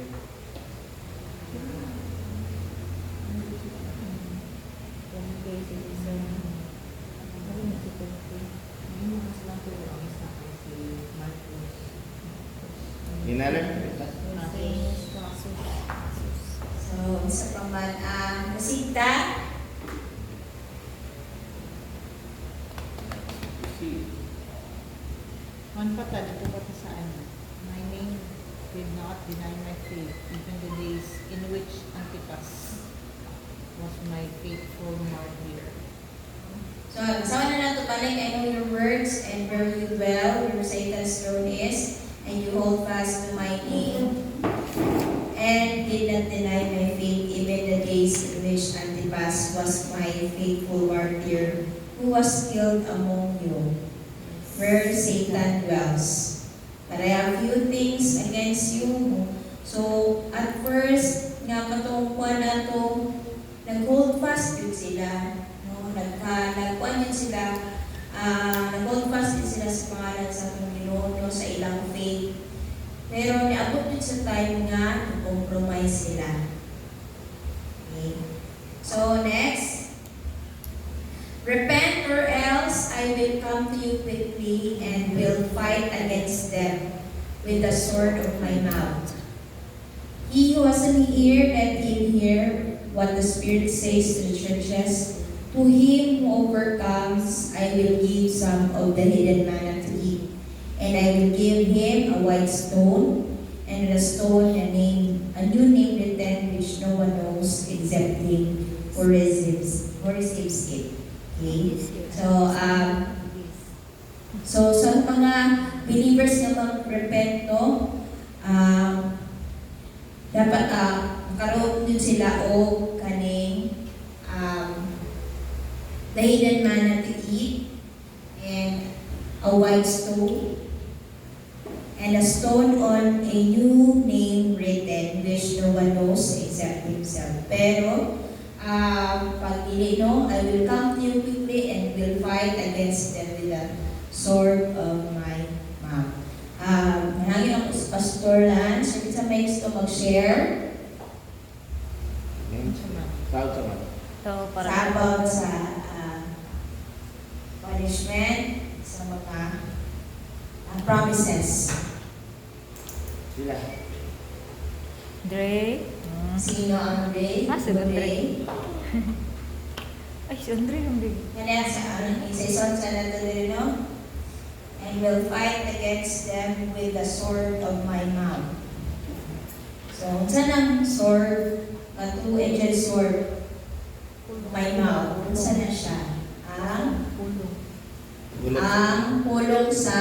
Hinalan? So, isa pa man ang Jacinta. Man pa dito ba ta sa ano? My name did not deny my faith, even the days in which Antipas was my faithful martyr. So, kasama na nato balik. I know your words and where you dwell, where Satan's throne is, and you hold fast to my name, and did not deny my faith, even the days in which Antipas was my faithful martyr, who was killed among you, where Satan dwells. But I have few things against you. So, at first, nga katong kuwan na to, nag-hold fast yun sila. No? Nagkuhan yun sila, nag-hold fast yun sila sa pangalan sa Panginoon, no? Sa ilang faith. Pero niabot yun sa time nga, nag-compromise sila. Okay. So, next. Repent or else I will come to you quickly and will fight against them with the sword of my mouth. He who has an ear, let him hear what the Spirit says to the churches. To him who overcomes, I will give some of the hidden manna to eat. And I will give him a white stone, and a stone a new name written which no one knows except him who receives it. Okay? So sa mga believers na mag-repent, no, dapat karoon din sila o kaning the hidden manna to eat, and a white stone, and a stone on a new name written which no one knows except himself. Pero pag dili, no, I will come to you quickly and will fight against them with the sword of my mouth. Nangangin ako sa Pastor Lance. Sa may gusto mag-share Tawag sa mga. So, para sa about sa punishment sa mga promises. Sila. Dre. Sino ang Ray? Si Andre. Ay, si Andre ang big. Kaya sa isa-ison sa nato din, no? And will fight against them with the sword of my mouth. So, saan ang sword? A two-edged sword. My mouth. Saan na siya? Ang pulong sa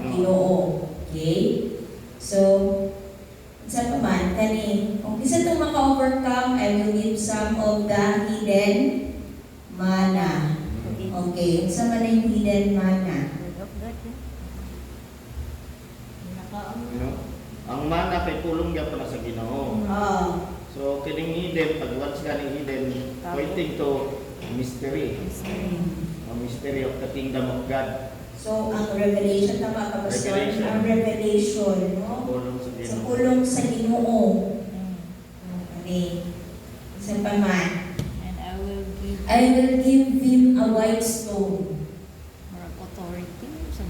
Ginoo. Okay? So, saan pa man? Kani, kung isa itong maka-overcome, I will give some of the hidden manna. Okay, saan man yung hidden manna? Ang mana kay pulong gyud para sa Ginoo. Oh. So kining hidden, pag once ka ning hidden, pointing to mystery. A mystery of the kingdom of God. So, ang revelation, tama ka, Pastor? Revelation. Ang revelation, no? Pulong sa Sa Ginoo. pulong sa Ginoo. Mm. Okay. Isa pa man. And I will give I will give him a white stone. murag authority sa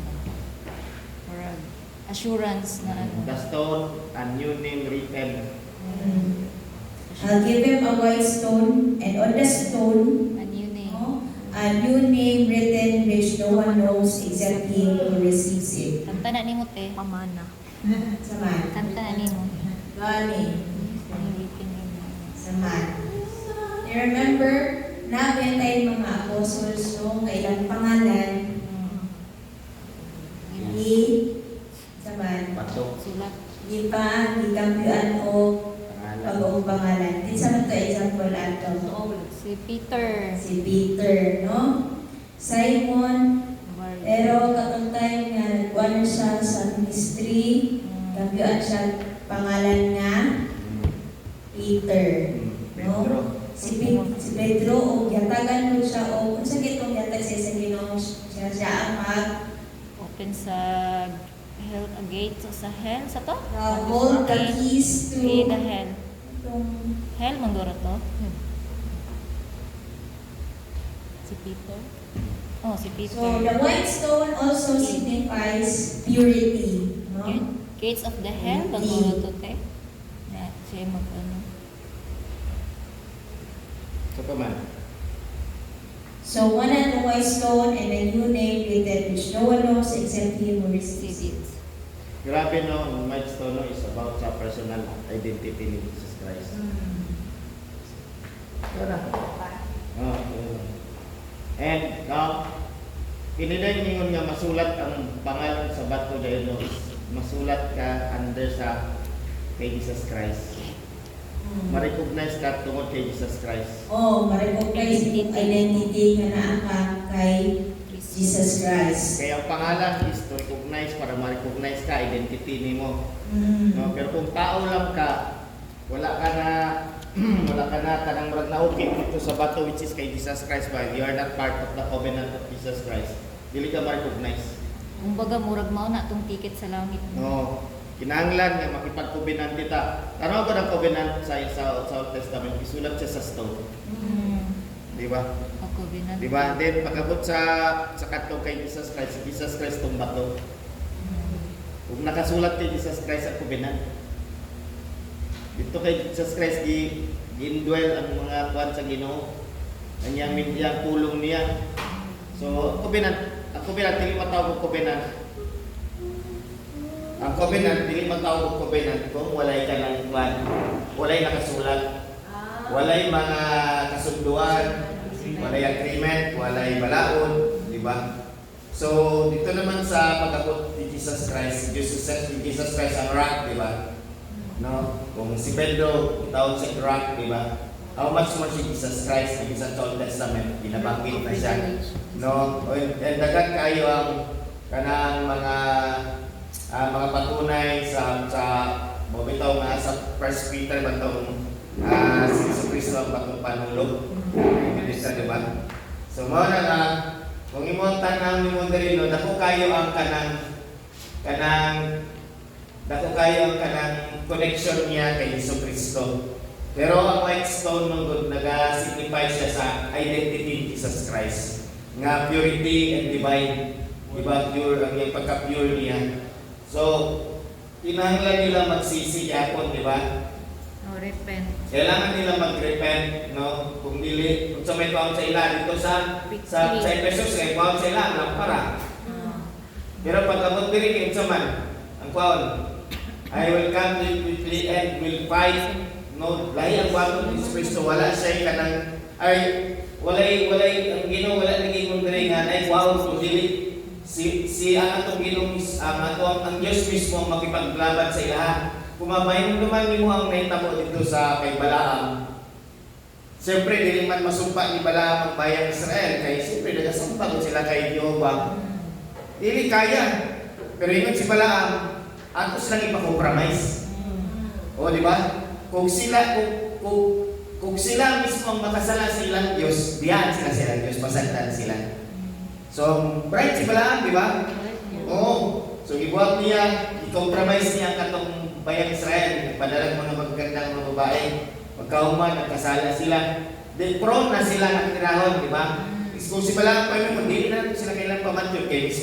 murag assurance na ano. The stone, a new name written. I'll give him a white stone, and on the stone, A new name. no, a new name written which no one knows except him who receives it. Kanta na nimo te. Pamana. Saman. Kanta na nimo. Gani. Pangilitin nimo. Saman. You remember, namin tayo mga apostles, no, kailang pangalan, hindi, saman, Patok. Sulat. di pa, di kampiyan o Pangalan. pag-uong pangalan. Di sa mga example ato. Si Peter. Si Peter, no? Simon, pero katong time nga nagkuha na siya sa ministry, kampiyan siya pangalan nga Peter. Pedro. Si Pedro, o yatagan mo siya, o kung sa gitong yatag siya sa Ginoo, siya ang Open sa hell, a gate sa hell sa to? hold the keys to Key the hell. itong Hell mandura to. Si Peter. Oh, si Peter. So, the white stone also signifies purity. No? Gates of the hell mandura to te. Na siya mag ano. So, man. So, one at the white stone and a new name written which no one knows except him who receives it. Grabe no, ang milestone no, is about sa personal identity ni Jesus Christ. Oh, and kiniday ningon nga masulat ang pangalan sa bato dahil no, masulat ka under sa kay Jesus Christ. Ma-recognize ka tungod kay Jesus Christ. Oh, ma-recognize yung identity nga naa ka kay Jesus Christ. Kaya ang pangalan is to recognize para ma-recognize ka, identity nimo. Mm. No, pero kung tao lang ka, wala ka na wala ka na kanang murag naukit dito sa bato which is kay Jesus Christ ba? You are not part of the covenant of Jesus Christ. Dili ka ma-recognize. Kumbaga murag mao na tong ticket sa langit. No. Kinahanglan nga makipag-covenant kita. Tanaw ko ng covenant sa Old Testament, isulat siya sa stone. Di ba? Ako binan. Di ba? Then pagabot sa kadto kay Jesus Christ tong bato. Kung nakasulat kay Jesus Christ ang covenant. Dito kay Jesus Christ gi-indwell ang mga kuwan sa Ginoo. Kanyang midyang pulong niya. So, ang covenant dili matawag og covenant. Ang covenant dili matawag og covenant kung walay ka ng kuwan, walay nakasulat. Walay mga kasunduan, walay agreement, walay balaod, di ba? So, dito naman sa pag-abot ni Jesus Christ, Jesus Christ ang rock, di ba? No? Kung si Pedro, itawag sa rock, di ba? How much more si Jesus Christ, yung sa Old Testament, binabanggit na siya. No? And dagat kayo ang kanang mga patunay sa bitaw nga sa 1 Peter batong si Jesucristo ang batong panulog. Bisa, di ba? So, mo na nga, kung imong tanang ni mo diri no, dako kayo ang kanang connection niya kay Jesucristo. Pero ang white stone nung naga-signify siya sa identity ni Jesus Christ. Nga purity and divine. Diba? Pure, ang yung pagka-pure niya. So, kinahanglan nila magsisi yapon, di ba? No, repent. Kailangan nila mag-repent, no? Kung dili, kung sa may pawon sa ila dito sa Efesos, kay pawon sa ila, lampara. Pero pagkabot diri kay man, ang pawon, I will come quickly and will fight. No, lahi ang pawon ni Kristo, wala siya kanang walay ang Ginoo wala naging mong diri nga nay pawon kung dili si ang atong Ginoo ang Diyos mismo makipaglaban sa ilaha. Kumabayan naman ni mo ang nahitabo dito sa kay Balaam. Siyempre, dili man masumpa ni Balaam ang bayang Israel kay siyempre nagasumpa ko sila kay Jehovah. Dili kaya. Pero yun si Balaam, atos lang ipakompromise. O, di ba? Kung kung sila mismo ang makasala sa ilang Diyos, biyan sila sa ilang Diyos, pasagdan sila. So, bright si Balaam, di ba? Oo. So, ibuhat niya, i-compromise niya ang katong bayang Israel, padalang mga magagandang mga babae, magkauman, nagkasala sila. Then, prone na sila ng tinahon, di ba? Kung si Balaam, pwede mo, hindi na sila kailang pamantyo, kaya